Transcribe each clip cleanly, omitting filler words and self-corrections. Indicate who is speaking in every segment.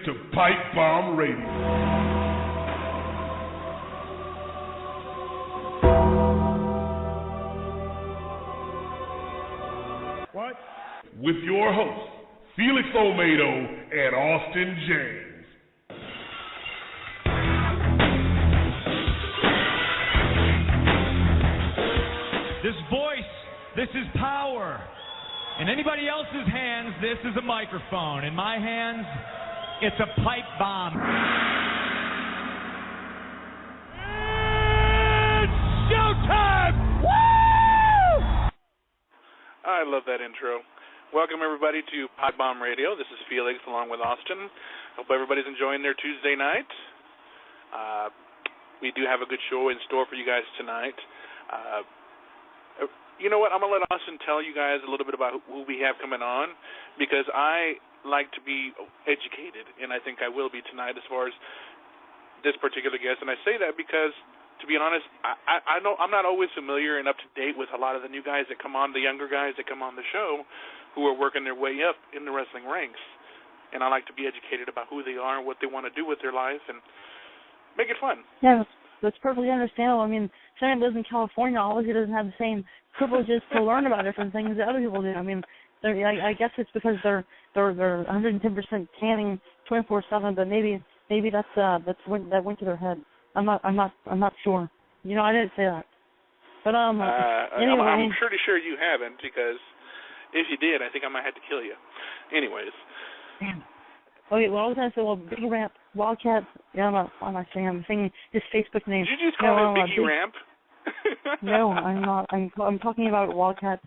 Speaker 1: to Pipebomb Radio.
Speaker 2: What?
Speaker 1: With your hosts, Felix Olmedo and Austin James.
Speaker 2: This voice, this is power. In anybody else's hands, this is a microphone. In my hands, it's a pipe bomb. It's showtime! Woo!
Speaker 3: I love that intro. Welcome, everybody, to Pipebomb Radio. This is Felix along with Austin. Hope everybody's enjoying their Tuesday night. We do have a good show in store for you guys tonight. You know what? I'm going to let Austin tell you guys a little bit about who we have coming on, because I like to be educated, and I think I will be tonight as far as this particular guest. And I say that because, to be honest, I know I'm not always familiar and up to date with a lot of the new guys that come on, the younger guys that come on the show who are working their way up in the wrestling ranks. And I like to be educated about who they are and what they want to do with their life and make it fun.
Speaker 4: Yeah, that's perfectly understandable. I mean, someone who lives in California obviously doesn't have the same privileges to learn about different things that other people do. I mean, I guess it's because they're 110% tanning 24/7, but maybe that went to their head. I'm not sure. You know, I didn't say that. But anyway,
Speaker 3: I'm pretty sure you haven't, because if you did, I think I might have to kill you. Anyways.
Speaker 4: Damn. Okay, well, I was going to say, Big Ramp, Wildcat, I'm saying his Facebook name.
Speaker 3: Did you just call him Biggie Ramp?
Speaker 4: No, I'm not. I'm talking about Wildcat,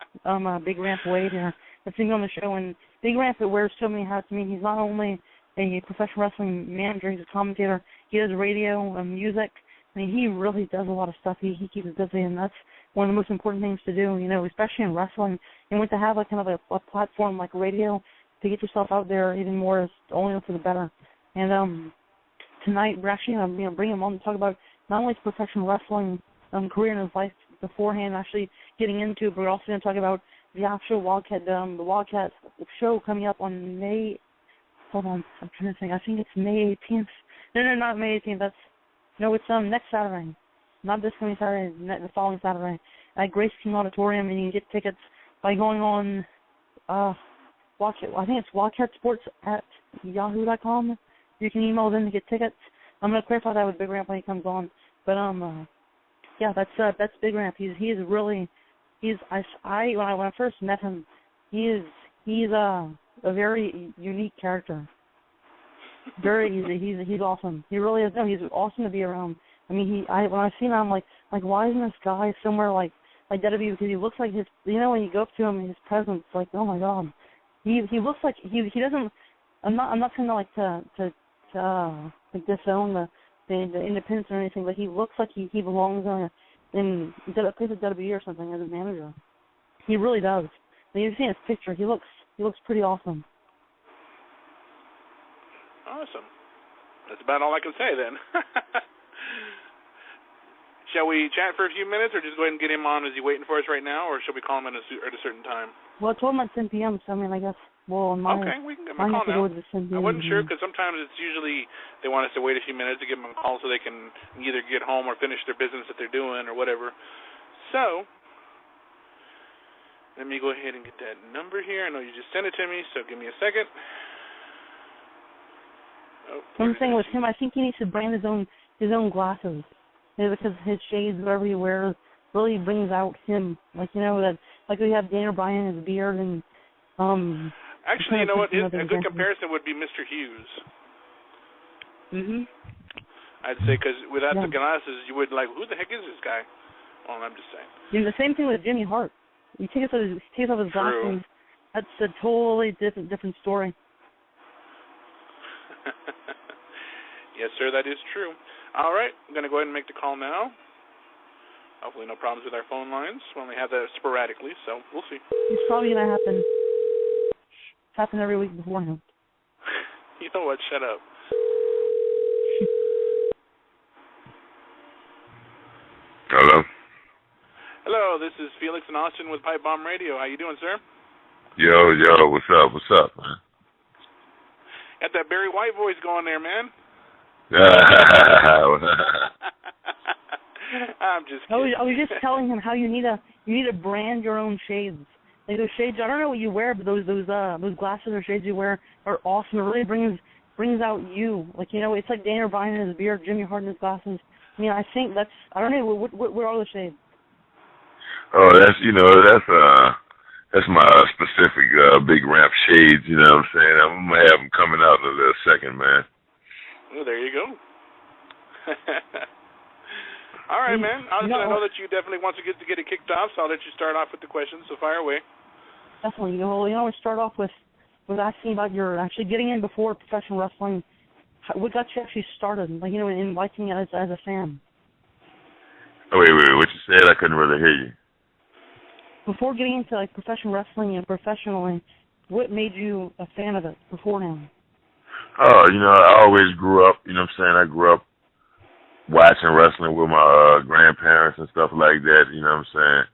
Speaker 4: Big Ramp Wade here. That's him on the show, and Big Ramp wears so many hats. I mean, he's not only a professional wrestling manager, he's a commentator. He does radio and music. I mean, he really does a lot of stuff. He keeps us busy, and that's one of the most important things to do, you know, especially in wrestling. And to have like kind of a platform like radio to get yourself out there even more is only for the better. And tonight we're actually going to bring him on to talk about not only his professional wrestling career in his life beforehand, actually getting into it, but we're also going to talk about the actual Wildcat, the Wildcat show coming up on May. Hold on, I'm trying to think. I think it's May 18th. No, not May 18th. It's next Saturday, not this coming Saturday, the following Saturday at Grace King Auditorium, and you can get tickets by going on Wildcat. I think it's WildcatSports@yahoo.com. You can email them to get tickets. I'm going to clarify that with Big Ramp when he comes on, but yeah, that's Big Ramp. When I first met him, he's a very unique character. Very easy. He's awesome. He really is. No, he's awesome to be around. I mean, when I seen him, I'm like, why isn't this guy somewhere like WWE? Because he looks like his. You know, when you go up to him, his presence, like, oh my God, he looks like he doesn't. I'm not trying to disown the independence or anything, but he looks like he belongs in a place of WWE or something as a manager. He really does. When you've seen his picture, he looks pretty awesome.
Speaker 3: Awesome. That's about all I can say then. Shall we chat for a few minutes, or just go ahead and get him on? Is he waiting for us right now, or should we call him at a certain time?
Speaker 4: Well, I told him at 10 p.m., so I mean, I guess,
Speaker 3: okay, we can give him a call now. I wasn't sure,
Speaker 4: Mm-hmm.
Speaker 3: because sometimes it's usually they want us to wait a few minutes to give them a call so they can either get home or finish their business that they're doing or whatever. So, let me go ahead and get that number here. I know you just sent it to me, so give me a second.
Speaker 4: One thing with him, I think he needs to brand his own glasses, because his shades, whatever he wears, really brings out him. Like, you know, that like we have Daniel Bryan, his beard, and
Speaker 3: actually, you know what? A good comparison would be Mr. Hughes.
Speaker 4: Mhm.
Speaker 3: I'd say, because without the glasses, you would who the heck is this guy? Well, I'm just saying.
Speaker 4: Yeah, the same thing with Jimmy Hart. He takes off his glasses. That's a totally different story.
Speaker 3: Yes, sir, that is true. All right, I'm going to go ahead and make the call now. Hopefully no problems with our phone lines. We only have that sporadically, so we'll see.
Speaker 4: It's probably going to happen. It's happened every week beforehand.
Speaker 3: You know what? Shut up.
Speaker 5: Hello?
Speaker 3: Hello, this is Felix and Austin with Pipebomb Radio. How you doing, sir?
Speaker 5: Yo, what's up, man?
Speaker 3: Got that Barry White voice going there, man. I'm just kidding.
Speaker 4: I was just telling him how you need to brand your own shades. Like those shades, I don't know what you wear, but those glasses or shades you wear are awesome. It really brings out you. Like, you know, it's like Daniel Bryan and his beard, Jimmy Hart and his glasses. I mean, I think that's, I don't know, what are the shades?
Speaker 5: Oh, that's my specific big ramp shades, you know what I'm saying? I'm going to have them coming out in a little second, man.
Speaker 3: Well, there you go. All right, man. I know that you definitely want to get it kicked off, so I'll let you start off with the questions, so fire away.
Speaker 4: Definitely. Well, you know, we start off with asking about your actually getting in before professional wrestling. What got you actually started, like, you know, in liking it as a fan?
Speaker 5: Oh, wait, what you said? I couldn't really hear you.
Speaker 4: Before getting into, like, professional wrestling and professionally, what made you a fan of it beforehand?
Speaker 5: Oh, you know, I always grew up, you know what I'm saying? I grew up watching wrestling with my grandparents and stuff like that, you know what I'm saying?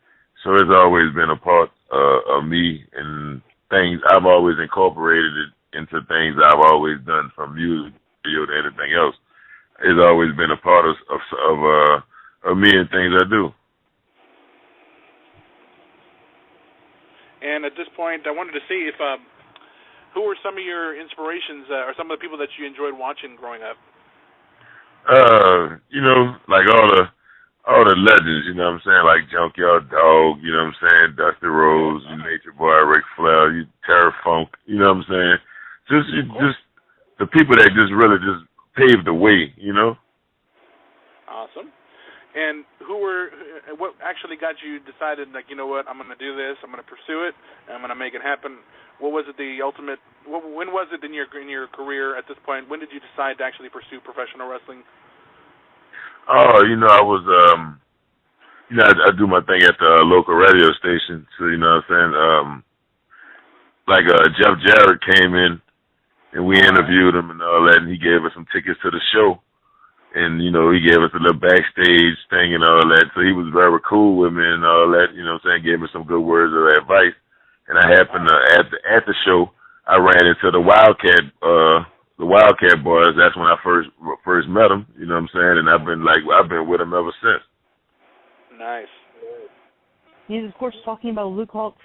Speaker 5: So it's always been a part of me, and things I've always incorporated it into things I've always done, from music, video, to anything else. It's always been a part of me and things I do.
Speaker 3: And at this point, I wanted to see if who were some of your inspirations, or some of the people that you enjoyed watching growing up?
Speaker 5: You know, like all the legends, you know what I'm saying, like Junkyard Dog, you know what I'm saying, Dusty Rhodes, Nature Boy, Ric Flair, Terror Funk, you know what I'm saying, just the people that just really just paved the way, you know.
Speaker 3: Awesome. And what actually got you decided, like, you know what, I'm going to do this, I'm going to pursue it, and I'm going to make it happen? What was it, when was it in your career at this point? When did you decide to actually pursue professional wrestling?
Speaker 5: Oh, you know, I was, you know, I do my thing at the local radio station, so, you know what I'm saying, like, Jeff Jarrett came in, and we interviewed him and all that, and he gave us some tickets to the show. And, you know, he gave us a little backstage thing and all that. So he was very cool with me and all that, you know what I'm saying, gave me some good words of advice. And I happened to, at the show, I ran into the Wildcat boys. That's when I first met them, you know what I'm saying? And I've been with them ever since.
Speaker 3: Nice.
Speaker 4: He's, of course, talking about Luke Hawx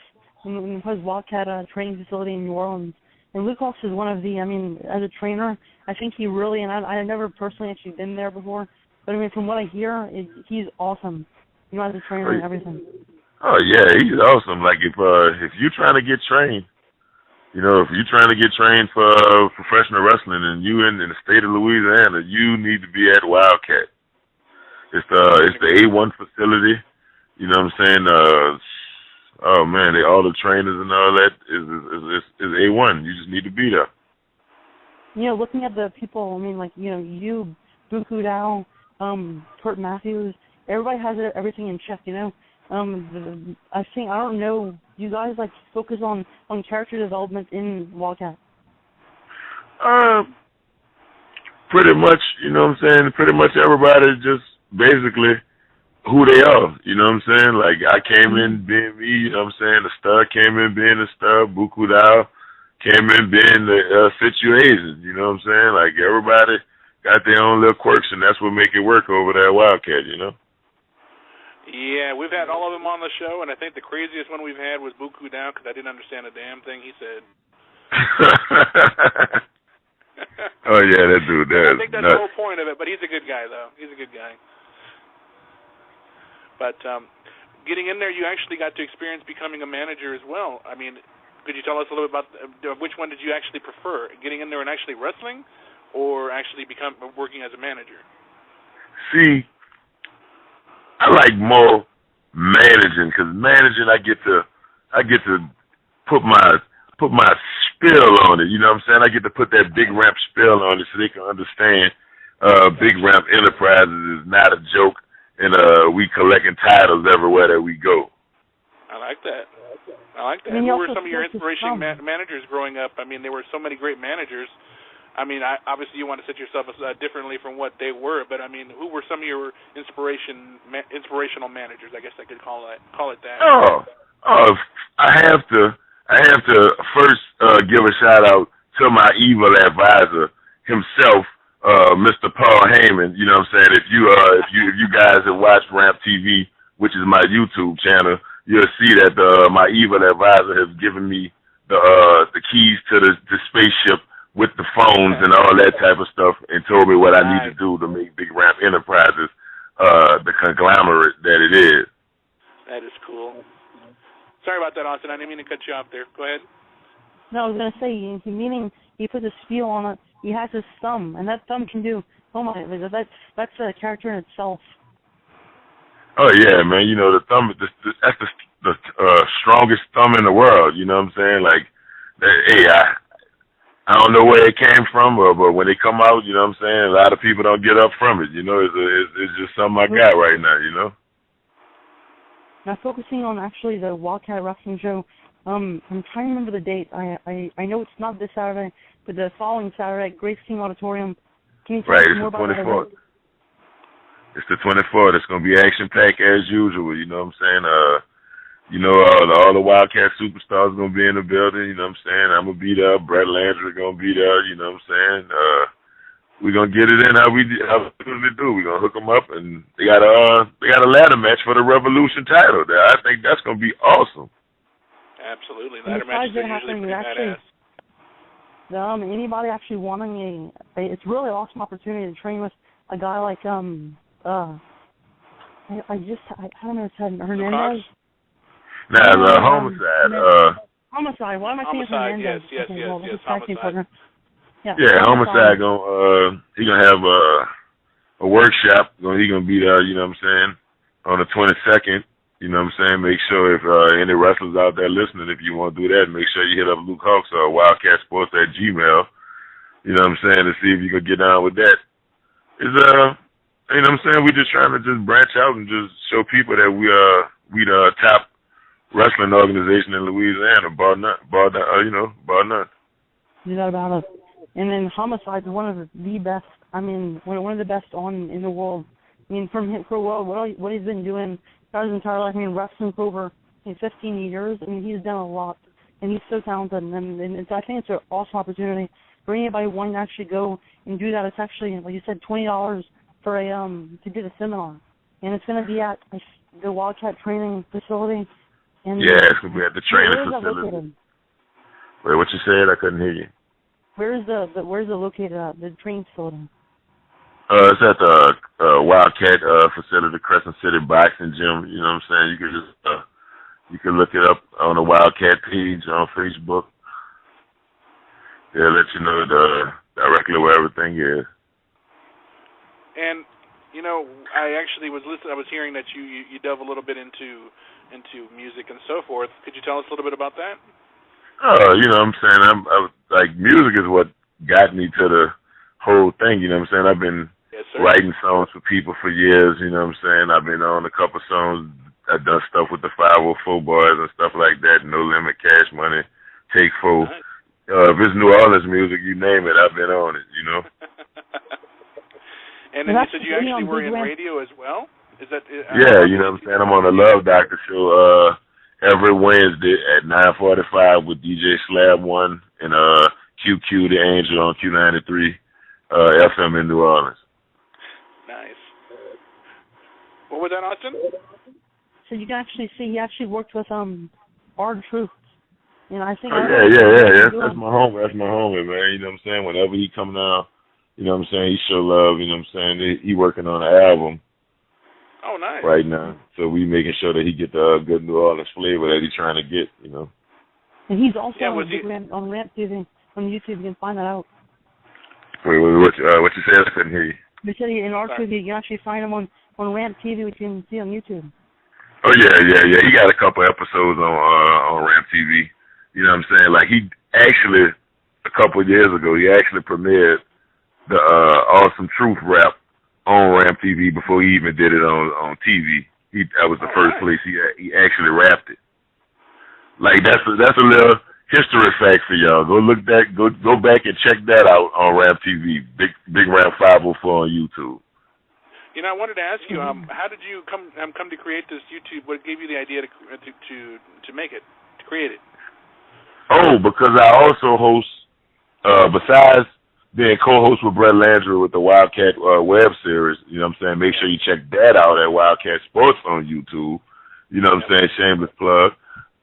Speaker 4: and his Wildcat training facility in New Orleans. And Luke Hawx is one of the, I mean, as a trainer, I think he really, and I've never personally actually been there before, but I mean, from what I hear, he's awesome, you know, as a trainer and everything.
Speaker 5: Oh, yeah, he's awesome. Like, if you're trying to get trained, you know, if you're trying to get trained for professional wrestling and you in the state of Louisiana, you need to be at Wildcat. It's the A1 facility, you know what I'm saying? Oh man, all the trainers and all that is A1. You just need to be there.
Speaker 4: You know, looking at the people, I mean, like, you know, you, Buku Dow, Kurt Matthews, everybody has everything in check, you know. I don't know, you guys, like, focus on character development in Wildcat?
Speaker 5: Pretty much, you know what I'm saying, pretty much everybody just basically who they are, you know what I'm saying? Like, I came in being me, you know what I'm saying? The star came in being the star. Buku Dow came in being the situation, you know what I'm saying? Like, everybody got their own little quirks, and that's what make it work over there at Wildcat, you know?
Speaker 3: Yeah, we've had all of them on the show, and I think the craziest one we've had was Buku Dow, because I didn't understand a damn thing he said.
Speaker 5: Oh, yeah, that dude,
Speaker 3: I think that's the whole point of it, but he's a good guy, though. He's a good guy. But getting in there, you actually got to experience becoming a manager as well. I mean, could you tell us a little bit about which one did you actually prefer, getting in there and actually wrestling, or actually working as a manager?
Speaker 5: See, I like more managing, because managing I get to put my spell on it. You know what I'm saying? I get to put that Big Ramp spell on it so they can understand Big Ramp Enterprises is not a joke. And we collecting titles everywhere that we go.
Speaker 3: I like that. I mean, who were some of your inspiration managers growing up? I mean, there were so many great managers. I mean, obviously you want to set yourself differently from what they were, but I mean, who were some of your inspirational managers? I guess I could call it that.
Speaker 5: I have to first give a shout out to my evil advisor himself, Mr. Paul Heyman. You know what I'm saying? If you guys have watched Ramp TV, which is my YouTube channel, you'll see that my evil advisor has given me the keys to the spaceship with the phones and all that type of stuff, and told me what I need to do to make Big Ramp Enterprises the conglomerate that it is.
Speaker 3: That is cool. Sorry about that, Austin. I didn't mean to cut you off there. Go ahead.
Speaker 4: No, I was going to say, meaning he put a spiel on it. He has his thumb, and that thumb can do, oh my, that's a character in itself.
Speaker 5: Oh, yeah, man. You know, the thumb, that's the strongest thumb in the world. You know what I'm saying? Like, hey, I don't know where it came from, but when they come out, you know what I'm saying, a lot of people don't get up from it. You know, it's just something I got right now, you know?
Speaker 4: Now, focusing on actually the Wildcat Wrestling show, I'm trying to remember the date. I know it's not this Saturday, but the following Saturday at Grace King Auditorium. Can you tell us more about that? Right,
Speaker 5: it's the 24th. It's going to be action-packed as usual, you know what I'm saying? You know, all the Wildcat superstars going to be in the building, you know what I'm saying? I'm going to be there. Brett Landry going to be there, you know what I'm saying? We're going to get it in how we usually do. We're going to hook them up, and they got a ladder match for the Revolution title there. I think that's going to be awesome.
Speaker 3: Absolutely. Ladder matches are usually pretty badass.
Speaker 4: Anybody actually wanting it's really an awesome opportunity to train with a guy like, I don't know Hernandez?
Speaker 5: Homicide.
Speaker 4: Homicide. Why am I saying Hernandez?
Speaker 3: Yes, Homicide.
Speaker 4: Yeah,
Speaker 5: Homicide he gonna have a workshop. He gonna be there, you know what I'm saying, on the 22nd. You know what I'm saying? Make sure if any wrestlers out there listening, if you want to do that, make sure you hit up Luke Hawks or WildcatSports@gmail. You know what I'm saying, to see if you can get down with that. You know what I'm saying? We just trying to just branch out and just show people that we the top wrestling organization in Louisiana, bar none.
Speaker 4: Do that about it. And then Homicide is one of the best. I mean, one of the best in the world. I mean, what he's been doing throughout his entire life. I mean, wrestling for over 15 years. I mean, he's done a lot, and he's so talented. And I think it's an awesome opportunity for anybody wanting to actually go and do that. It's actually, like you said, $20 for to do the seminar, and it's going to be at the Wildcat Training Facility. And
Speaker 5: it's going to be at the training facility. Wait, what you said? I couldn't hear you.
Speaker 4: Where's it located at, the training facility?
Speaker 5: It's at the Wildcat facility, Crescent City Boxing Gym. You know what I'm saying? You can just you can look it up on the Wildcat page on Facebook. They'll let you know directly where everything is.
Speaker 3: And you know, I actually was listening. I was hearing that you delve a little bit into music and so forth. Could you tell us a little bit about that?
Speaker 5: You know what I'm saying? I like, music is what got me to the whole thing, you know what I'm saying? I've been writing songs for people for years, you know what I'm saying? I've been on a couple songs. I've done stuff with the 504 Boys and stuff like that, No Limit, Cash Money, Take Four. Right. If it's New Orleans music, you name it, I've been on it, you know?
Speaker 3: And then you said you actually were in radio as well? Is that?
Speaker 5: Yeah, you know what I'm saying? I'm on the Love Doctor show every Wednesday at 9:45 with DJ Slab One and QQ the Angel on Q93 FM in New Orleans.
Speaker 3: Nice. What was that, Austin?
Speaker 4: So you can actually see he actually worked with R-Truth. And I think
Speaker 5: yeah. That's my homie, man. You know what I'm saying? Whenever he come down, you know what I'm saying, he show love, you know what I'm saying? He working on an album.
Speaker 3: Oh, nice.
Speaker 5: Right now. So we making sure that he get the good New Orleans flavor that he's trying to get, you know.
Speaker 4: And he's also on Ramp TV, on YouTube. You can find that out.
Speaker 5: Wait, what you said? I couldn't hear you.
Speaker 4: They said in R-Truth you can actually find him on Ramp TV, which you can see on YouTube.
Speaker 5: Oh, yeah. He got a couple episodes on Ramp TV. You know what I'm saying? Like, he actually, a couple of years ago, he actually premiered the Awesome Truth rap on Ramp TV before he even did it on TV. That was the first place he actually rapped it. Like, that's a little history fact for y'all. Go back and check that out on Ramp TV. Big Ramp 504 on YouTube.
Speaker 3: You know, I wanted to ask you, how did you come to create this YouTube? What gave you the idea to make it, to create it?
Speaker 5: Oh, because I also host besides being co-host with Brett Landry with the Wildcat web series, you know what I'm saying? Make sure you check that out at Wildcat Sports on YouTube. You know what I'm saying? Shameless plug.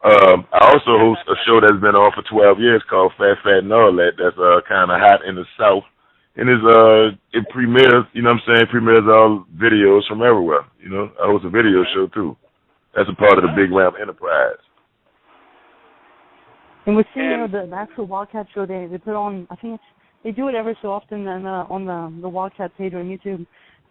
Speaker 5: I also host a show that's been on for 12 years called Fat and All That. That's kind of hot in the South. And it premieres, you know what I'm saying? Premieres all videos from everywhere. You know, I host a video show too. That's a part of the Big Ramp Enterprise. And
Speaker 4: with the actual Wildcat show, they put on, I think they do it every so often on the Wildcat page on YouTube.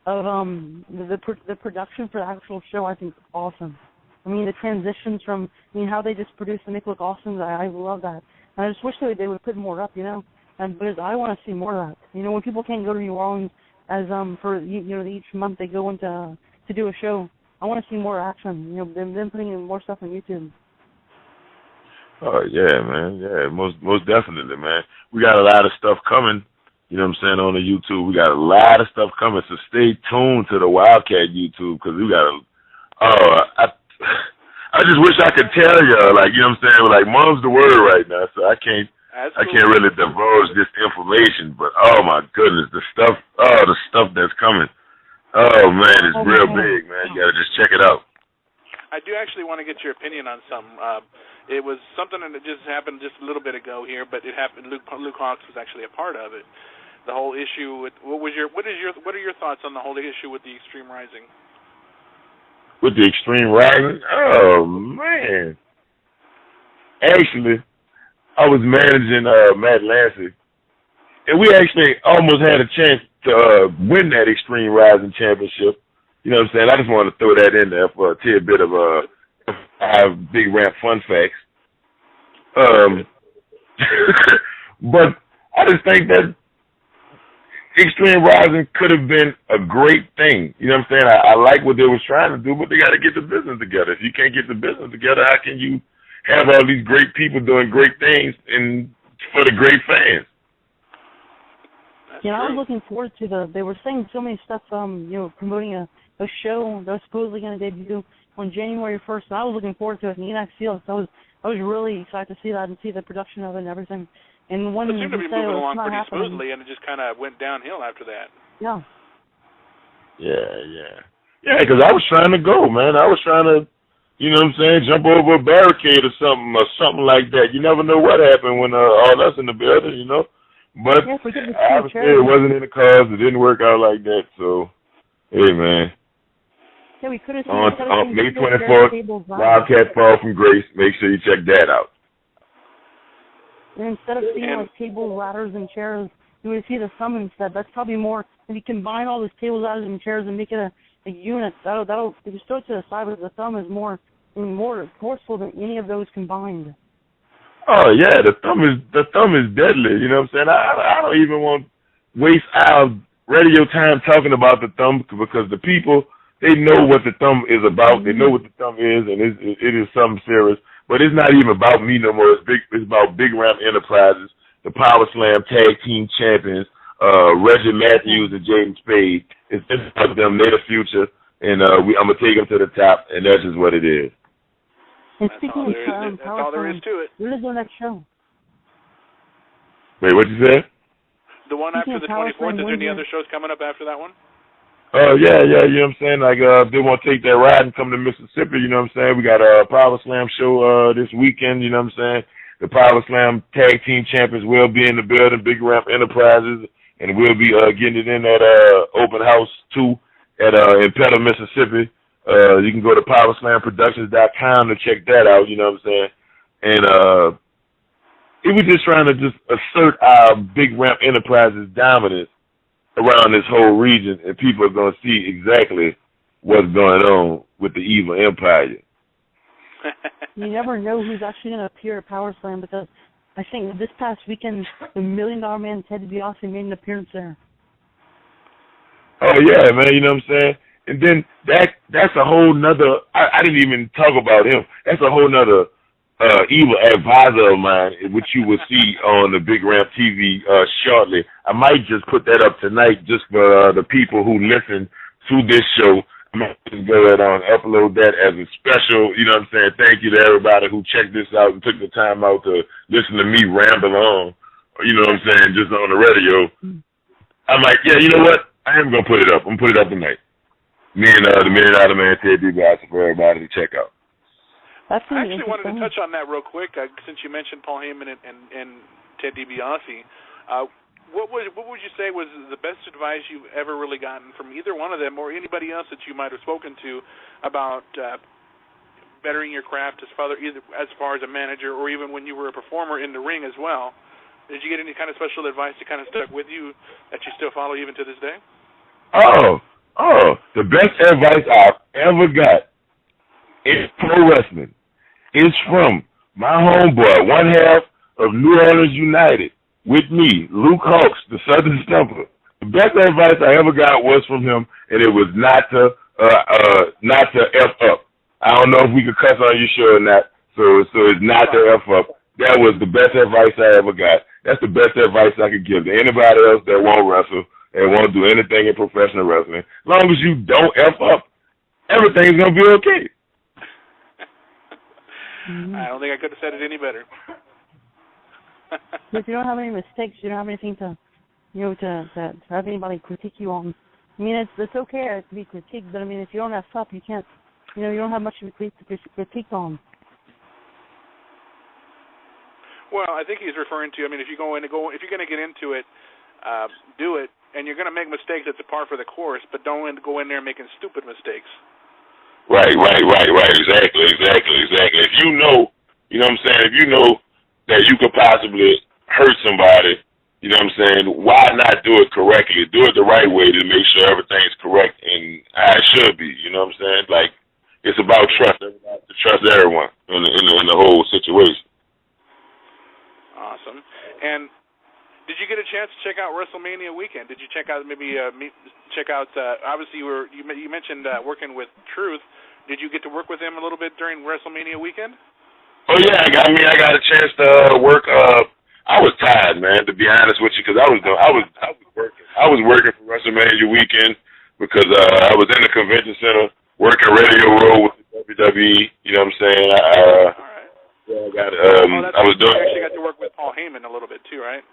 Speaker 4: The production for the actual show, I think, is awesome. I mean, the transitions from, how they just produce and make it look awesome, I love that. And I just wish they would put more up, and because I want to see more of that. When people can't go to New Orleans as for each month they go into to do a show, I want to see more action. Them putting in more stuff on YouTube.
Speaker 5: Oh yeah, man. Yeah, most definitely, man. We got a lot of stuff coming. You know what I'm saying, on the YouTube. We got a lot of stuff coming, so stay tuned to the Wildcat YouTube because we got I just wish I could tell y'all, like, you know what I'm saying, like, mom's the word right now, so I can't really divulge this information, but oh my goodness, the stuff that's coming. Oh man, it's real big, man. You gotta just check it out.
Speaker 3: I do actually want to get your opinion on something. It was something that just happened just a little bit ago here, but it happened. Luke Hawks was actually a part of it. The whole issue with what are your thoughts on the whole issue with the Extreme Rising?
Speaker 5: With the Extreme Rising? Oh man! Actually, I was managing Matt Lancey, and we actually almost had a chance to win that Extreme Rising championship. You know what I'm saying? I just want to throw that in there for a tidbit of 5 Big Ramp fun facts. But I just think that Extreme Rising could have been a great thing. You know what I'm saying? I like what they was trying to do, but they got to get the business together. If you can't get the business together, how can you have all these great people doing great things and for the great fans?
Speaker 4: I was looking forward to they were saying so many stuff, promoting a show that was supposedly going to debut on January 1st, and I was looking forward to it. And I was really excited to see that and see the production of it and everything. And when
Speaker 3: it seemed to be moving along pretty
Speaker 4: smoothly,
Speaker 3: and it just kind of went downhill after that.
Speaker 4: Yeah.
Speaker 5: Yeah, because I was trying to go, man. I was trying to, you know what I'm saying, jump over a barricade or something like that. You never know what happened when all us in the building, you know. But obviously it wasn't in the cards. It didn't work out like that. So, hey, man.
Speaker 4: Yeah, we could have seen
Speaker 5: on May 24th, Wildcat Fall from Grace. Make sure you check that out.
Speaker 4: And instead of seeing like tables, ladders, and chairs, you would see the thumb instead. That's probably more. If you combine all those tables, ladders, and chairs and make it a unit, that'll if you throw it to the side, but the thumb is more forceful than any of those combined.
Speaker 5: Oh yeah, the thumb is deadly. You know what I'm saying? I don't even want to waste our radio time talking about the thumb because the people, they know what the thumb is about. They know what the thumb is, and it is something serious. But it's not even about me no more. It's about Big Ramp Enterprises, the Power Slam Tag Team Champions, Reggie Matthews and Jaden Spade. It's about them. They're the future, and I'm gonna take them to the top, and that's just what it is.
Speaker 4: And speaking of
Speaker 3: that's all there is to it.
Speaker 4: When is the next show?
Speaker 5: Wait, what you said?
Speaker 3: The one after the 24th. Is there any other shows coming up after that one?
Speaker 5: Yeah, you know what I'm saying? Like, they want to take that ride and come to Mississippi, you know what I'm saying? We got a Power Slam show this weekend, you know what I'm saying? The Power Slam Tag Team Champions will be in the building, Big Ramp Enterprises, and we'll be getting it in at Open House 2 at in Petto, Mississippi. You can go to PowerSlamProductions.com to check that out, you know what I'm saying? And it was just trying to just assert our Big Ramp Enterprises dominance around this whole region, and people are going to see exactly what's going on with the evil empire.
Speaker 4: You never know who's actually going to appear at Power Slam because I think this past weekend, the $1 Million Man Ted DiBiase made an appearance there.
Speaker 5: Oh, yeah, man, you know what I'm saying? And then that's a whole nother, I didn't even talk about him. That's a whole nother evil advisor of mine, which you will see on the Big Ramp TV shortly. I might just put that up tonight just for the people who listen to this show. I might just go ahead and upload that as a special, you know what I'm saying? Thank you to everybody who checked this out and took the time out to listen to me ramble on, you know what I'm saying, just on the radio. I'm like, yeah, you know what? I am going to put it up. I'm going to put it up tonight. Me and the $1 Million Man, Ted DiBiase, for everybody to check out.
Speaker 4: That's
Speaker 3: I actually wanted to touch on that real quick, since you mentioned Paul Heyman and Ted DiBiase. What would you say was the best advice you've ever really gotten from either one of them or anybody else that you might have spoken to about bettering your craft as far as a manager or even when you were a performer in the ring as well? Did you get any kind of special advice that kind of stuck with you that you still follow even to this day?
Speaker 5: The best advice I've ever got in pro wrestling is from my homeboy, one half of New Orleans United, with me, Luke Hawks, the Southern Stumper. The best advice I ever got was from him, and it was not to F up. I don't know if we could cuss on your show or not, so it's not to F up. That was the best advice I ever got. That's the best advice I could give to anybody else that won't wrestle and won't do anything in professional wrestling. As long as you don't F up, everything's going to be okay.
Speaker 3: I don't think I could have said it any better.
Speaker 4: If you don't have any mistakes, you don't have anything to have anybody critique you on. I mean, it's okay to be critiqued, but I mean, if you don't have stuff, you can't. You don't have much to critique on.
Speaker 3: Well, I think he's referring to. I mean, if you're going to get into it, do it, and you're going to make mistakes. It's a par for the course, but don't go in there making stupid mistakes.
Speaker 5: Right. Exactly. If you know what I'm saying? If you know that you could possibly hurt somebody, you know what I'm saying? Why not do it correctly? Do it the right way to make sure everything's correct and how it should be. You know what I'm saying? Like, it's about trust. Everybody to trust everyone in the whole situation.
Speaker 3: Awesome. And did you get a chance to check out WrestleMania weekend? Did you check out obviously you mentioned working with Truth. Did you get to work with him a little bit during WrestleMania weekend?
Speaker 5: Oh yeah, I got a chance to work. I was tired, man, to be honest with you, because I was working. I was working for WrestleMania weekend because I was in the convention center working Radio Row with the WWE. You know what I'm saying? I was doing.
Speaker 3: You actually got to work with Paul Heyman a little bit too, right?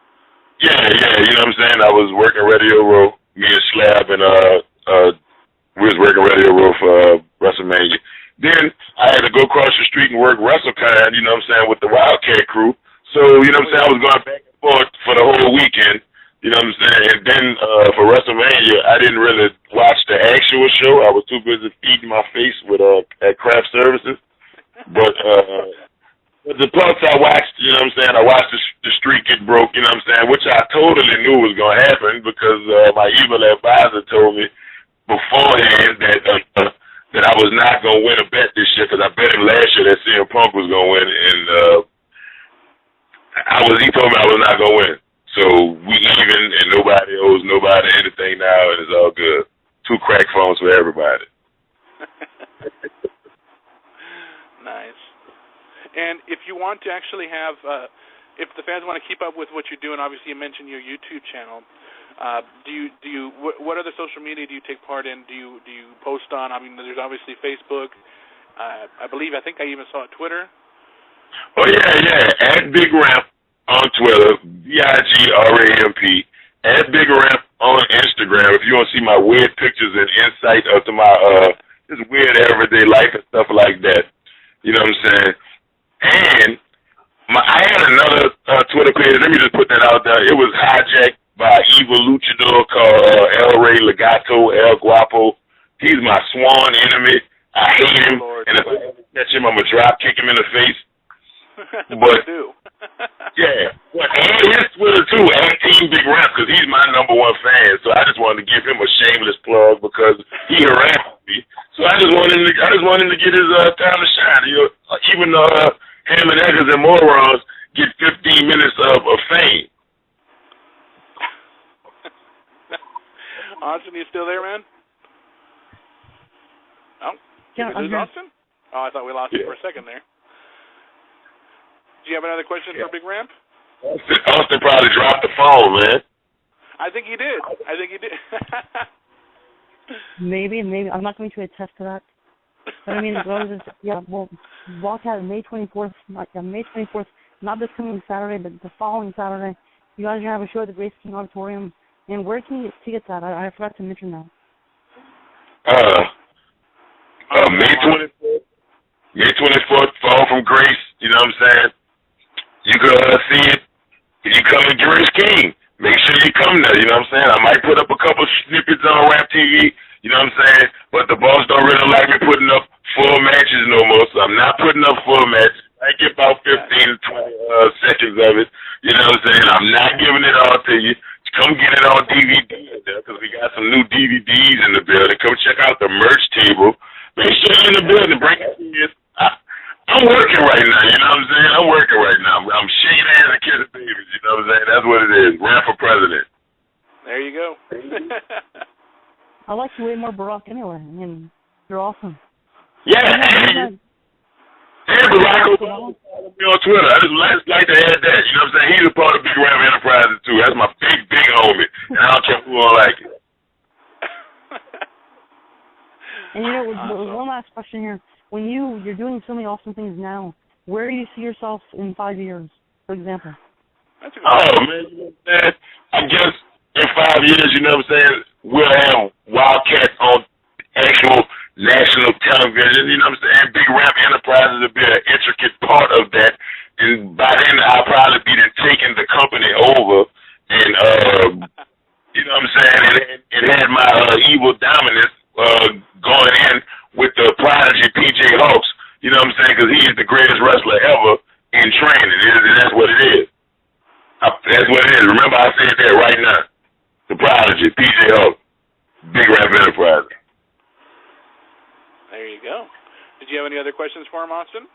Speaker 5: Yeah. You know what I'm saying? I was working Radio Row. Me and Slab and we was working Radio Row for WrestleMania. Then I had to go across the street and work WrestleCon, you know what I'm saying, with the Wildcat crew. So, you know what I'm saying, I was going back and forth for the whole weekend, you know what I'm saying. And then for WrestleMania, I didn't really watch the actual show. I was too busy feeding my face with at craft services. But the parts I watched, you know what I'm saying, I watched the street get broke, you know what I'm saying, which I totally knew was going to happen because my evil advisor told me beforehand that I was not going to win a bet this year because I bet him last year that CM Punk was going to win, and he told me I was not going to win. So we even, and nobody owes nobody anything now, and it's all good. 2 crack phones for everybody.
Speaker 3: Nice. And if you want to actually have, if the fans want to keep up with what you're doing, obviously you mentioned your YouTube channel. What other social media do you take part in? Do you post on? I mean, there's obviously Facebook. I think I even saw it, Twitter.
Speaker 5: Oh yeah. At Big Ramp on Twitter, BIGRAMP. At Big Ramp on Instagram. If you want to see my weird pictures and insight into my just weird everyday life and stuff like that, you know what I'm saying. And I had another Twitter page. Let me just put that out there. It was hijacked by evil luchador called El Rey Legato, El Guapo. He's my sworn enemy. I hate him, and if I ever catch him, I'm going to drop kick him in the face. But, yeah. And his Twitter, too, and Team Big Ramp, because he's my #1 fan. So I just wanted to give him a shameless plug because he harassed me. So I just wanted him to get his time to shine. You know, even Hammond Eggers and Morons get 15 minutes of fame.
Speaker 3: Austin, you still there, man? Oh,
Speaker 4: yeah,
Speaker 3: is this Austin? Oh, I thought we lost you for a second there. Do you have another question for Big Ramp?
Speaker 5: Austin probably dropped the phone, man.
Speaker 3: I think he did.
Speaker 4: Maybe. I'm not going to attest to that. But I mean, Wildcat May 24th, not this coming Saturday, but the following Saturday, you guys have a show at the Grace King Auditorium. And where can you get tickets at? I forgot to mention that.
Speaker 5: May 24th, Fall from Grace. You know what I'm saying? You can see it if you come to Grace King. Make sure you come there. You know what I'm saying? I might put up a couple snippets on Rap TV. You know what I'm saying? But the boss don't really like me putting up full matches no more, so I'm not putting up full matches. I get about 15 to 20 seconds of it. You know what I'm saying? I'm not giving it all to you. Come get it on DVD because we got some new DVDs in the building. Come check out the merch table. Make sure you're in the building. Bring it in. I'm working right now. You know what I'm saying? I'm working right now. I'm shaking hands and kissing babies. You know what I'm saying? That's what it is. Run for president.
Speaker 3: There you go.
Speaker 4: I like you way more Barack anyway. I mean, you're awesome.
Speaker 5: Yeah. Hey, Barack Obama follow me on Twitter. I just like to add that. You know what I'm saying? He's a part of Big Ram Enterprises, too. That's my big homie. And I don't care who don't like it.
Speaker 4: And, you know, one last question here. When you're doing so many awesome things now, where do you see yourself in 5 years, for example?
Speaker 5: Man, you know what I'm saying? I guess in 5 years, you know what I'm saying, we'll have Wildcat on actual national television. You know what I'm saying? Big Rap Enterprises will be an intricate part of that. And by then, I'll probably be taking the company over. And, you know what I'm saying? It had my evil dominance going in with the prodigy PJ Hawks. You know what I'm saying? Because he is the greatest wrestler ever in training. And that's what it is. That's what it is. Remember, I said that right now. The prodigy, PJ Hawks. Big Rap Enterprises.
Speaker 3: There you go. Did you have any other questions for him, Austin?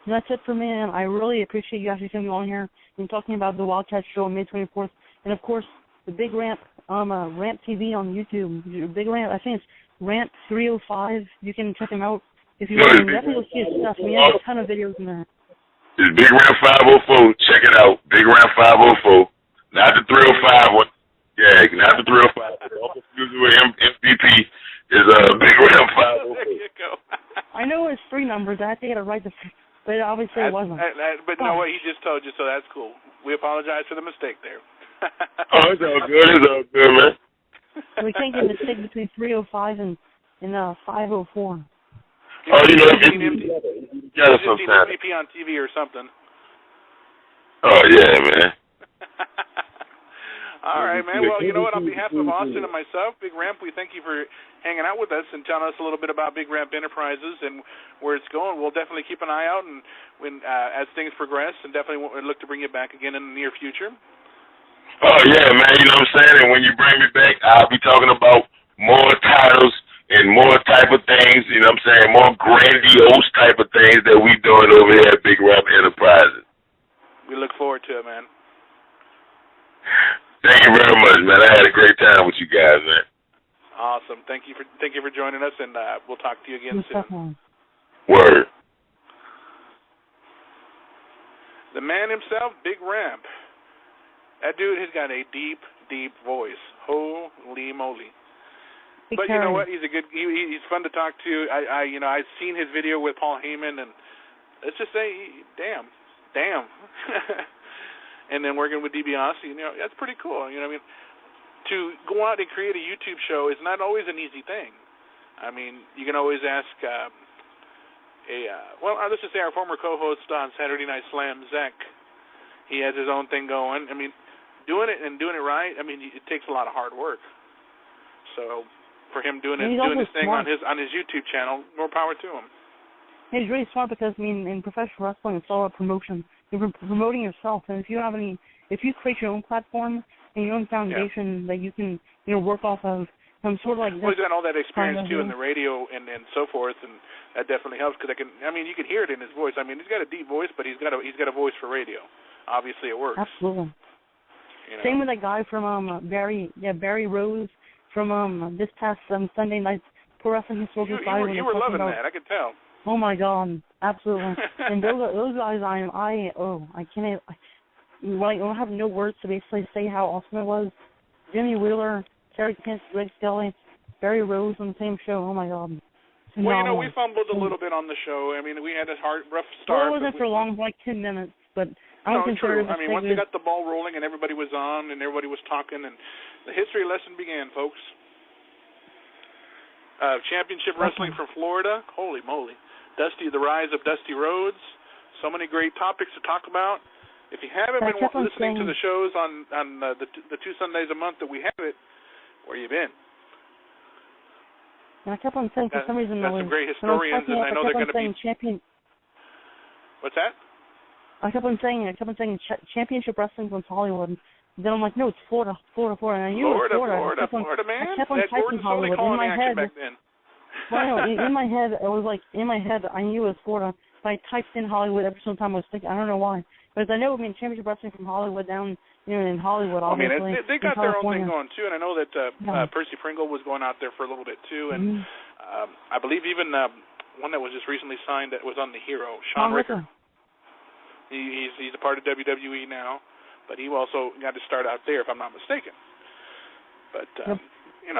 Speaker 4: That's it for me, and I really appreciate you actually coming on here and talking about the Wildcat Show on May 24th. And, of course, the Big Ramp, Ramp TV on YouTube. Big Ramp, I think it's Ramp 305. You can check him out if you want. Definitely go see his stuff. We have a ton of videos in there.
Speaker 5: It's Big Ramp 504. Check it out. Big Ramp 504. Not the 305 one. Yeah, not the 305. Don't confuse it with MVP. Is Big Ramp 504.
Speaker 3: There you go.
Speaker 4: I know it's 3 numbers. I had to get it right, but obviously it wasn't.
Speaker 3: But you know what? He just told you, so that's cool. We apologize for the mistake there.
Speaker 5: Oh, it's all good. It's all good, man.
Speaker 4: We can't get a mistake between 305 and 504.
Speaker 5: Oh, you know, you got it sometimes.
Speaker 3: MVP on TV or something.
Speaker 5: Oh, yeah, man.
Speaker 3: All right, man. Well, you know what? On behalf of Austin and myself, Big Ramp, we thank you for hanging out with us and telling us a little bit about Big Ramp Enterprises and where it's going. We'll definitely keep an eye out and as things progress, and definitely look to bring you back again in the near future.
Speaker 5: Oh, yeah, man. You know what I'm saying? And when you bring me back, I'll be talking about more titles and more type of things, you know what I'm saying, more grandiose type of things that we doing over here at Big Ramp Enterprises. We
Speaker 3: look forward to it, man.
Speaker 5: Thank you very much, man. I had a great time with you guys, man.
Speaker 3: Awesome. Thank you for joining us, and we'll talk to you again soon.
Speaker 5: Word.
Speaker 3: The man himself, Big Ramp. That dude has got a deep, deep voice. Holy moly! But you know what? He's he's fun to talk to. I've seen his video with Paul Heyman, and let's just say, damn. And then working with DiBiase, that's pretty cool. You know what I mean? To go out and create a YouTube show is not always an easy thing. I mean, you can always ask let's just say our former co-host on Saturday Night Slam, Zach. He has his own thing going. I mean, doing it right, I mean, it takes a lot of hard work. So for him doing his thing on his YouTube channel, more power to him.
Speaker 4: He's really smart because, I mean, in professional wrestling, it's all about promotion. You're promoting yourself, and if you create your own platform and your own foundation that you can, work off of, sort of like this.
Speaker 3: Well, he's got all that experience too in the radio and so forth, and that definitely helps because you can hear it in his voice. I mean, he's got a deep voice, but he's got a voice for radio. Obviously, it works.
Speaker 4: Absolutely. Same with that guy from Barry Rose from this past Sunday night's Pro Wrestling Historical Society.
Speaker 3: You were loving that, I could tell.
Speaker 4: Oh my God, absolutely! And those guys, I can't. I don't have no words to basically say how awesome it was. Jimmy Wheeler, Terry Kent, Greg Skelly, Barry Rose on the same show. Oh my God.
Speaker 3: Well, we fumbled a little bit on the show. I mean, we had a rough start.
Speaker 4: Well, it wasn't for long, like 10 minutes. but I don't consider
Speaker 3: true.
Speaker 4: it.
Speaker 3: I mean, once they got the ball rolling and everybody was on and everybody was talking, and the history lesson began, folks. Championship Wrestling from Florida. Holy moly. The rise of Dusty Rhodes. So many great topics to talk about. If you haven't been listening to the shows on the 2 Sundays a month that we have it, where you been?
Speaker 4: And I kept on saying, for some reason,
Speaker 3: got some great historians, and I know they're going to be. What's that?
Speaker 4: I kept on saying Championship Wrestling from Hollywood. Then I'm like, no, it's Florida. And I knew it was
Speaker 3: Florida, man.
Speaker 4: I kept on typing Hollywood in my head.
Speaker 3: Back then.
Speaker 4: Well, in my head, it was like, I knew it was Florida. But I typed in Hollywood every single time I was thinking. I don't know why. But I know, Championship Wrestling from Hollywood down, in Hollywood, obviously.
Speaker 3: I mean, they got their own thing going, too. And I know that Percy Pringle was going out there for a little bit, too. And I believe even one that was just recently signed that was on the Hero, Sean Ricker. He's a part of WWE now. But he also got to start out there, if I'm not mistaken. But as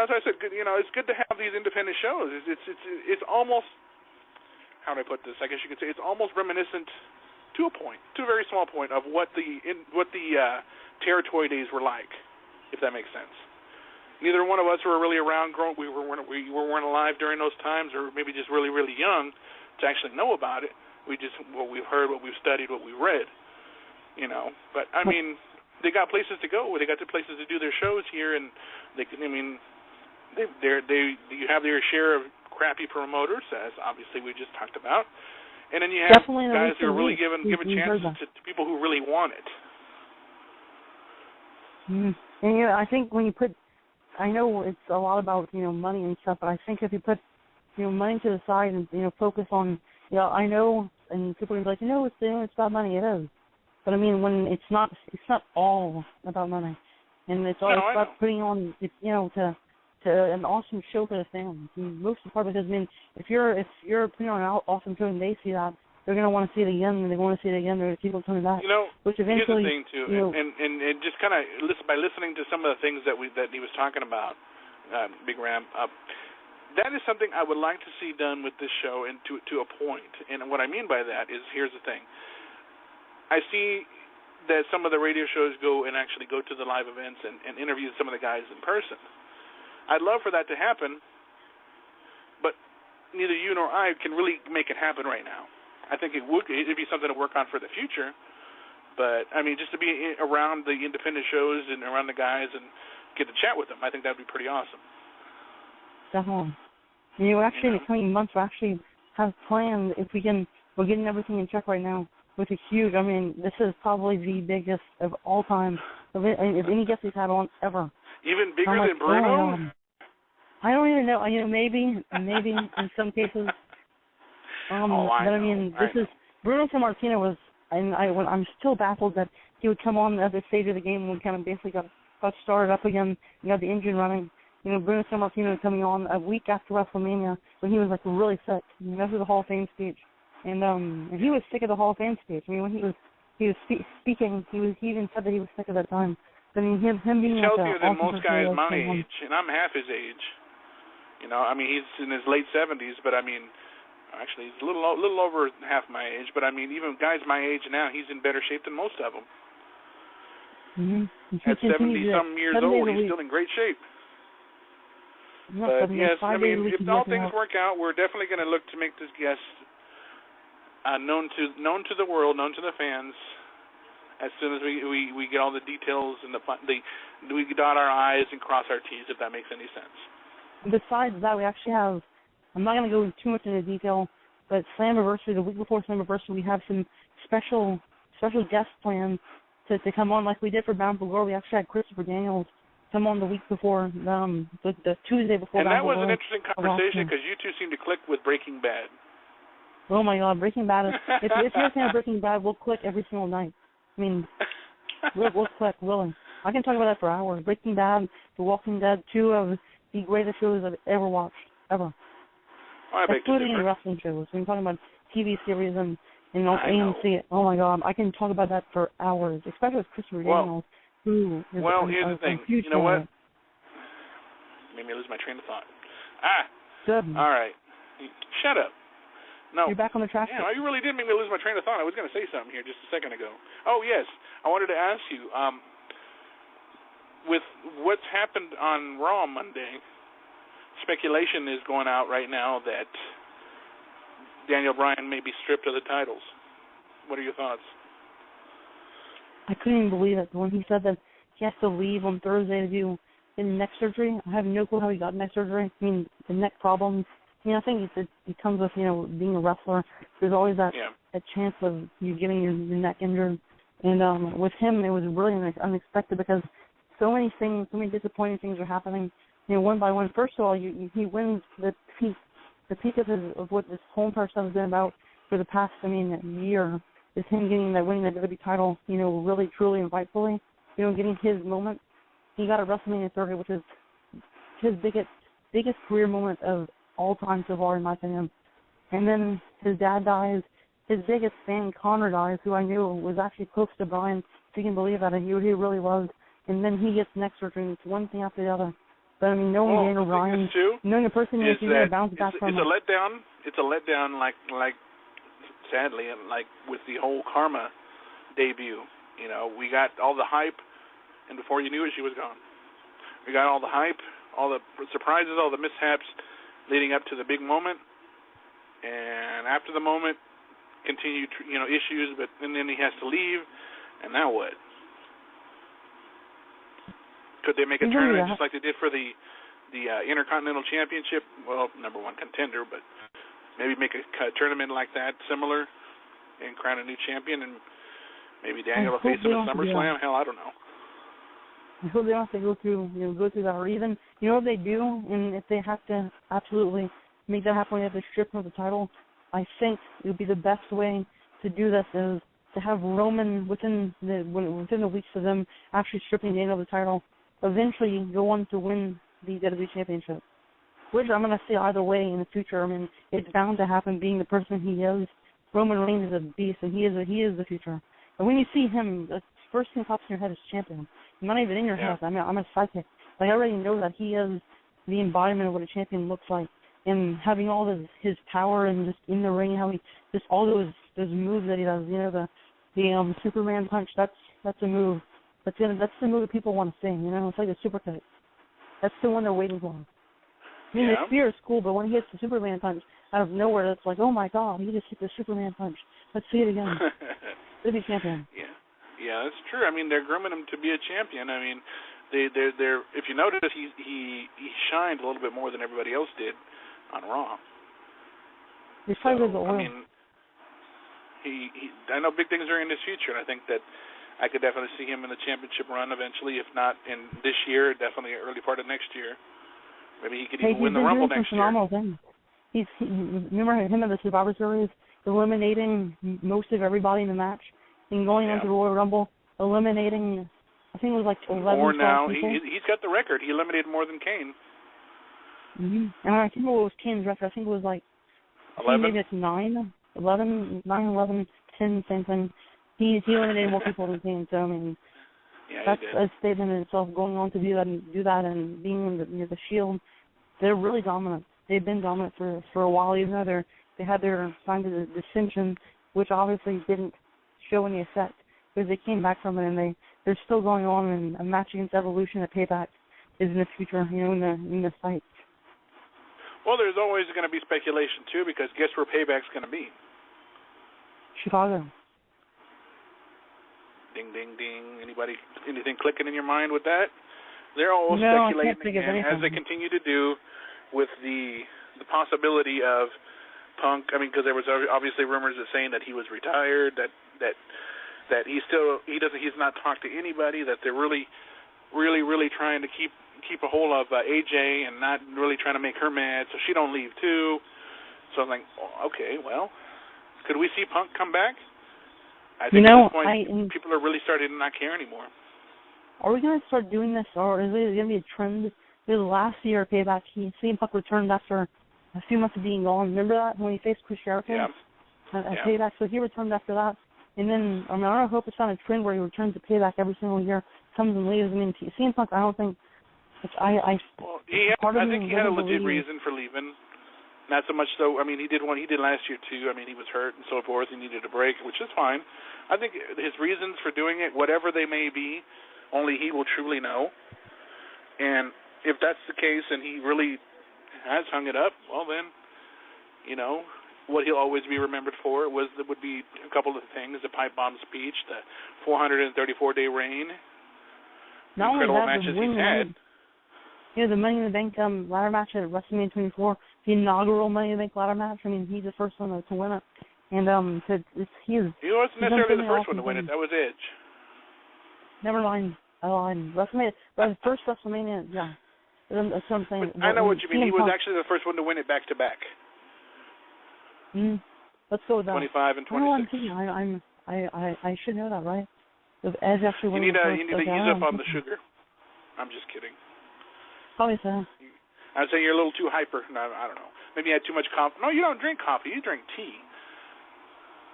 Speaker 3: I said, it's good to have these independent shows. It's almost, how do I put this? I guess you could say it's almost reminiscent to a point, to a very small point, of what the territory days were like, if that makes sense. Neither one of us were really around. We weren't alive during those times, or maybe just really, really young to actually know about it. What we've heard, what we've studied, what we've read. But I mean, they got places to go. They got the places to do their shows here, and they can. I mean, you have their share of crappy promoters, as obviously we just talked about, and then you have guys who are really giving chances to people who really want it.
Speaker 4: And I think when you put, I know it's a lot about money and stuff, but I think if you put money to the side and focus on I know, and people are like it's about money. It is. But I mean, when it's not all about money, and it's all about putting on, to an awesome show for the fans. And most of the part, because I mean, if you're putting on an awesome show and they see that, they're gonna want to see it again, and they want to see it again. They're gonna keep on coming back. Which eventually,
Speaker 3: here's the thing too, and just kind of by listening to some of the things that he was talking about, Big Ram. That is something I would like to see done with this show, and to a point. And what I mean by that is, here's the thing. I see that some of the radio shows go to the live events and interview some of the guys in person. I'd love for that to happen, but neither you nor I can really make it happen right now. I think it'd be something to work on for the future, but I mean, just to be around the independent shows and around the guys and get to chat with them, I think that'd be pretty awesome.
Speaker 4: Definitely. In the coming months, we actually have planned, we're getting everything in check right now. With a huge, I mean, this is probably the biggest of all time, if any guest we've had on ever.
Speaker 3: Even bigger than Bruno?
Speaker 4: I don't even know. Maybe in some cases. But I mean, Bruno Sammartino was, and I'm still baffled that he would come on at the stage of the game when we kind of basically got started up again. You got the engine running. Bruno Sammartino coming on a week after WrestleMania when he was like really sick. After the Hall of Fame speech. And he was sick of the Hall of Fame speech. I mean, when he was speaking, he even said that he was sick at that time. I mean, him being
Speaker 3: he tells you that most guys my age, and I'm half his age. I mean, he's in his late 70s, but I mean, actually, he's a little over half my age. But I mean, even guys my age now, he's in better shape than most of them. At 70-some years old, he's still in great shape. But yes, I mean, if all things work out, we're definitely going to look to make this guest known to the world, known to the fans, as soon as we get all the details and we dot our I's and cross our T's, if that makes any sense.
Speaker 4: Besides that, we actually have, I'm not going to go too much into detail, but Slammiversary, the week before Slammiversary, we have some special guests planned to come on, like we did for Bound for Glory. We actually had Christopher Daniels come on the week before, the Tuesday before.
Speaker 3: And that was an interesting conversation because you two seem to click with Breaking Bad.
Speaker 4: Oh my God, Breaking Bad is, if you're a fan of Breaking Bad, we'll click every single night. I mean, we'll click, really. I can talk about that for hours. Breaking Bad, The Walking Dead, two of the greatest shows I've ever watched, ever. Including the wrestling shows. We're talking about TV series and AMC. Oh my God, I can talk about that for hours, especially with Christopher Daniels, who is
Speaker 3: here's the thing.
Speaker 4: Huge
Speaker 3: you know what? Made me lose my train of thought.
Speaker 4: Good.
Speaker 3: All right. Shut up. No.
Speaker 4: You're back on the track.
Speaker 3: Yeah, you really did make me lose my train of thought. I was going to say something here just a second ago. Oh, yes. I wanted to ask you, with what's happened on Raw Monday, speculation is going out right now that Daniel Bryan may be stripped of the titles. What are your thoughts?
Speaker 4: I couldn't even believe it when he said that he has to leave on Thursday to do his neck surgery. I have no clue how he got neck surgery. I mean, the neck problems. I think it comes with, being a wrestler. There's always that chance of you getting your neck injured. And with him, it was really unexpected because so many disappointing things are happening, one by one. First of all, he wins the peak of what this whole entire stuff has been about for the past, year, is him winning the WWE title, really, truly, and rightfully, getting his moment. He got a WrestleMania 30, which is his biggest career moment of all time so far, in my opinion. And then his dad dies. His biggest fan, Connor, dies, who I knew was actually close to Brian, if you can believe that, and he really was. And then he gets neck surgery. It's one thing after the other. But knowing Daniel Bryan, knowing a person who's going to bounce back from
Speaker 3: it's a letdown. It's a letdown, like sadly, like with the whole Karma debut. We got all the hype, and before you knew it, she was gone. We got all the hype, all the surprises, all the mishaps leading up to the big moment, and after the moment, continued issues. And then he has to leave, and now what? Could they make a tournament just like they did for the Intercontinental Championship? Well, number one contender, but maybe make a tournament like that, similar, and crown a new champion, and maybe Daniel will face him at SummerSlam. Hell, I don't know.
Speaker 4: I hope they don't have to go through that, or even, what they do, and if they have to absolutely make that happen, they have to strip him of the title. I think it would be the best way to do this is to have Roman within the weeks of them actually stripping Daniel of the title. Eventually go on to win the WWE Championship, which I'm going to say either way in the future. It's bound to happen, being the person he is. Roman Reigns is a beast, and he is the future. And when you see him, the first thing that pops in your head is champion. Not even in your head. I'm a psychic. I already know that he is the embodiment of what a champion looks like. And having all his power and just in the ring, how he just all those moves that he does. The Superman punch. That's a move. That's the move that people want to see. It's like a supercut. That's the one they're waiting for. The spear is cool, but when he hits the Superman punch out of nowhere, it's like, oh my God, he just hit the Superman punch. Let's see it again. They'll be champion.
Speaker 3: Yeah, that's true. They're grooming him to be a champion. They're if you notice, he shined a little bit more than everybody else did on Raw.
Speaker 4: He's probably the oil.
Speaker 3: I know big things are in his future, and I think that I could definitely see him in the championship run eventually, if not in this year, definitely early part of next year. Maybe he could even win the Rumble next year. Remember
Speaker 4: him in the Survivor Series, eliminating most of everybody in the match, and going on to the Royal Rumble, eliminating, I think it was like 11
Speaker 3: more now.
Speaker 4: people.
Speaker 3: He's got the record. He eliminated more than Kane.
Speaker 4: Mm-hmm. And I think it was Kane's record. I think it was like
Speaker 3: 11.
Speaker 4: Maybe it's 9, 10, same thing. He eliminated more people than Kane, so that's a statement in itself. Going on to do that, and being in the Shield, they're really dominant. They've been dominant for a while, even though they had their signs of dissension, which obviously didn't show any effect because they came back from it, and they're still going on. And a match against Evolution at Payback is in the future, in the sights.
Speaker 3: Well, there's always going to be speculation too, because guess where Payback's going to be?
Speaker 4: Chicago.
Speaker 3: Ding, ding, ding. Anything clicking in your mind with that? They're all
Speaker 4: speculating
Speaker 3: I can't think of anything. As they continue to do with the possibility of Punk. Because there was obviously rumors that saying that he was retired, that he's not talked to anybody, that they're really, really, really trying to keep a hold of AJ and not really trying to make her mad so she don't leave too. So I'm like, okay, well, could we see Punk come back? I think at this point, people are really starting to not care anymore.
Speaker 4: Are we going to start doing this, or is it going to be a trend? Because last year, Payback, CM Punk returned after a few months of being gone. Remember that, when he faced Chris Jericho? At Payback, so he returned after that. And then, I hope it's not a trend where he returns to Payback every single year, comes and leaves. CM Punk, I don't think... I think he had a legit reason for leaving.
Speaker 3: Not so much so. I mean, he did last year too. I mean, he was hurt and so forth. He needed a break, which is fine. I think his reasons for doing it, whatever they may be, only he will truly know. And if that's the case and he really has hung it up, well then, what he'll always be remembered for would be a couple of things: the Pipebomb speech, the 434-day reign, the incredible matches he's had.
Speaker 4: Yeah, the Money in the Bank ladder match at WrestleMania 24, the inaugural Money in the Bank ladder match. I mean, he's the first one to win it. And he
Speaker 3: wasn't necessarily the first one to win it. That was Edge.
Speaker 4: Never mind. WrestleMania, the first WrestleMania, yeah. That's what I'm saying.
Speaker 3: I know what you mean. He was actually the first one to win it back to back.
Speaker 4: Let's go with that.
Speaker 3: 25 and 26.
Speaker 4: I should know that, right? If Edge actually won
Speaker 3: you need to ease up on the sugar. I'm just kidding.
Speaker 4: Probably so.
Speaker 3: I'd say you're a little too hyper. No, I don't know. Maybe you had too much coffee. No, you don't drink coffee. You drink tea.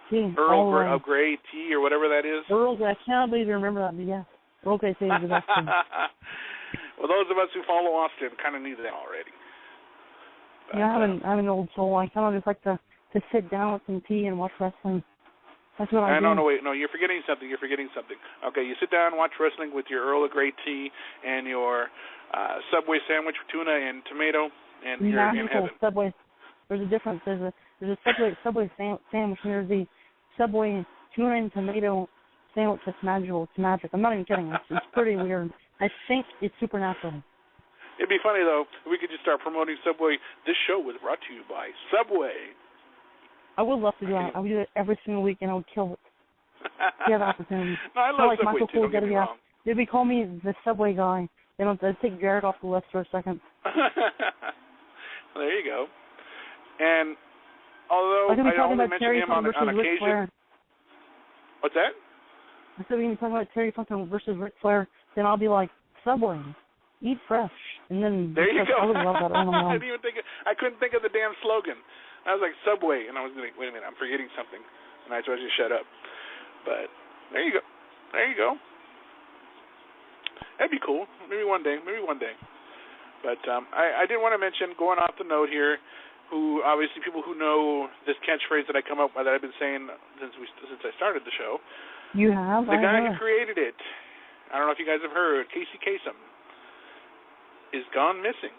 Speaker 4: Tea.
Speaker 3: Earl Grey tea or whatever that is.
Speaker 4: Earl Grey. I cannot believe you remember that, but yeah. Earl Grey tea is the best thing.
Speaker 3: Well, those of us who follow Austin kind of knew that already. But,
Speaker 4: yeah, I'm an old soul. I kind of just like to sit down with some tea and watch wrestling. That's what I do.
Speaker 3: No, wait. No, you're forgetting something. Okay, you sit down and watch wrestling with your Earl Grey tea and your Subway sandwich with tuna and tomato, and you're in heaven.
Speaker 4: Subway. There's a difference. There's a Subway sandwich, and there's the Subway tuna and tomato sandwich that's magical. It's magic. I'm not even kidding. It's pretty weird. I think it's supernatural.
Speaker 3: It'd be funny, though, if we could just start promoting Subway. This show was brought to you by Subway.
Speaker 4: I would love to do that. I would do it every single week, and I would kill it. Yeah, that opportunity.
Speaker 3: No, I love Subway, too. Don't get me wrong.
Speaker 4: They'd call me the Subway guy. They'd take Jared off the list for a second.
Speaker 3: Well, there you go. And although I only mention him on occasion. What's that?
Speaker 4: I said we're going to be talking about Terry Funk versus Ric Flair. Then I'll be like, Subway, eat fresh. And then
Speaker 3: there you go.
Speaker 4: I would love that.
Speaker 3: I couldn't think of the damn slogan. I was like, Subway. And I was like, wait a minute, I'm forgetting something. And I told you to shut up. But there you go. That'd be cool. Maybe one day. But I did want to mention, going off the note here, who obviously people who know this catchphrase that I come up with, that I've been saying since I started the show.
Speaker 4: You have?
Speaker 3: The guy who created it. I don't know if you guys have heard. Casey Kasem is gone missing.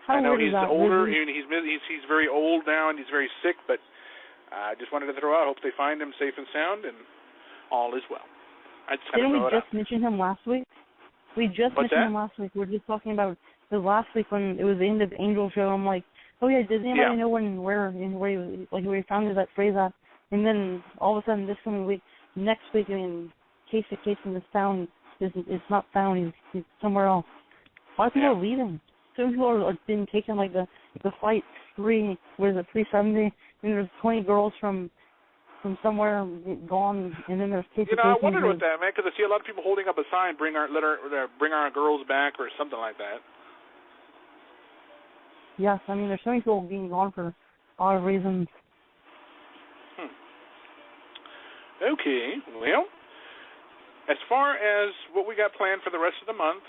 Speaker 3: I know he's older. He's very old now, and he's very sick. But I just wanted to throw out. Hope they find him safe and sound, and all is well.
Speaker 4: Didn't we just mention him last week? We just mentioned him last week. We were just talking about the last week when it was the end of the Angel show. I'm like, oh yeah, does anybody know where he found that phrase at? And then all of a sudden, this coming week, next week, Casey Kasem is found. It's not found. He's somewhere else. A lot of people are leaving. Some people are being taken, like the flight 370, and there's 20 girls from somewhere gone, and then there's Casey Kasem.
Speaker 3: I wondered about that, man, because I see a lot of people holding up a sign, bring our girls back, or something like that.
Speaker 4: Yes, I mean, there's so many people being gone for a lot of reasons.
Speaker 3: Okay, well, as far as what we got planned for the rest of the month,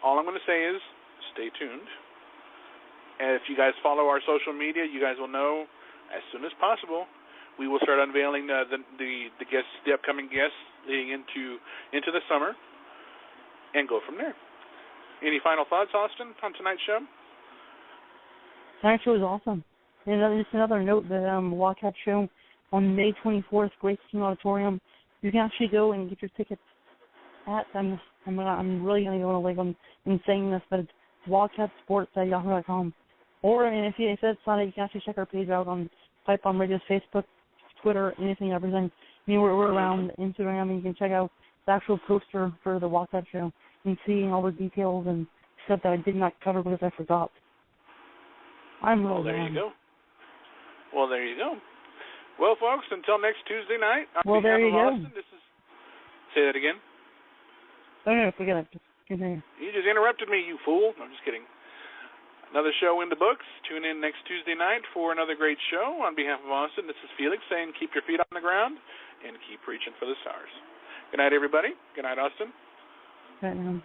Speaker 3: all I'm going to say is stay tuned. And if you guys follow our social media, you guys will know as soon as possible we will start unveiling the guests, the upcoming guests leading into the summer, and go from there. Any final thoughts, Austin, on tonight's show?
Speaker 4: Tonight's show was awesome. And just another note, the Wildcat show on May 24th, Great King Auditorium. You can actually go and get your tickets at. I'm really going to go on a leg on in saying this, but it's wildcatsports@yahoo.com. Or and if it's not it, you can actually check our page out on Pipebomb Radio's Facebook, Twitter, anything, everything. I mean, we're around Instagram, and you can check out the actual poster for the Wildcat show and see all the details and stuff that I did not cover because I forgot.
Speaker 3: Well, there you go. Well, folks, until next Tuesday night, on behalf of Austin, this is... Say that again?
Speaker 4: No, forget it. Just continue.
Speaker 3: You just interrupted me, you fool. No, I'm just kidding. Another show in the books. Tune in next Tuesday night for another great show. On behalf of Austin, this is Felix saying keep your feet on the ground and keep reaching for the stars. Good night, everybody. Good night, Austin.
Speaker 4: Good night.